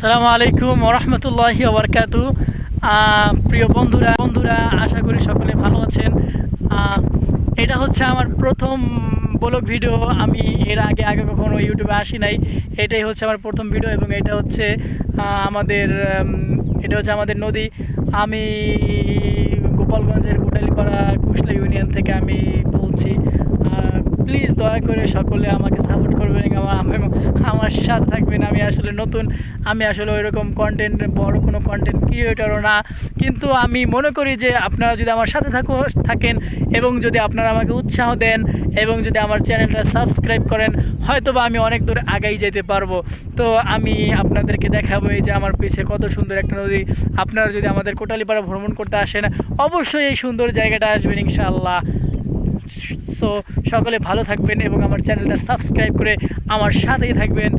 আসসালামু আলাইকুম ওরহমতুল্লাহি ওবরকাতু। প্রিয় বন্ধুরা আশা করি সকলে ভালো আছেন। আহ, এটা হচ্ছে আমার প্রথম ব্লগ ভিডিও। আমি এর আগে কখনো ইউটিউবে আসি নাই। এটাই হচ্ছে আমার প্রথম ভিডিও এবং আমাদের এটা হচ্ছে আমাদের নদী। আমি গোপালগঞ্জের কোটালীপাড়া কুশলা ইউনিয়ন থেকে আমি বলছি। প্লিজ দয়া করে সকলে আমাকে সাপোর্ট করবেন, আমার সাথে থাকবেন। আমি আসলে নতুন, আমি আসলে ওইরকম বড় কোনো কন্টেন্ট ক্রিয়েটরও না, কিন্তু আমি মনে করি যে আপনারা যদি আমার সাথে থাকেন এবং যদি আপনারা আমাকে উৎসাহ দেন এবং যদি আমার চ্যানেলটা সাবস্ক্রাইব করেন, হয়তো বা আমি অনেক দূর আগাই যেতে পারবো। তো আমি আপনাদেরকে দেখাবো এই যে আমার পিছে কত সুন্দর একটা নদী। আপনারা যদি আমাদের কোটালীপাড়া ভ্রমণ করতে আসেন, অবশ্যই এই সুন্দর জায়গাটা আসবেন ইনশাআল্লাহ। সো সকলে ভালো থাকবেন এবং আমার চ্যানেলটা সাবস্ক্রাইব করে আমার সাথেই থাকবেন।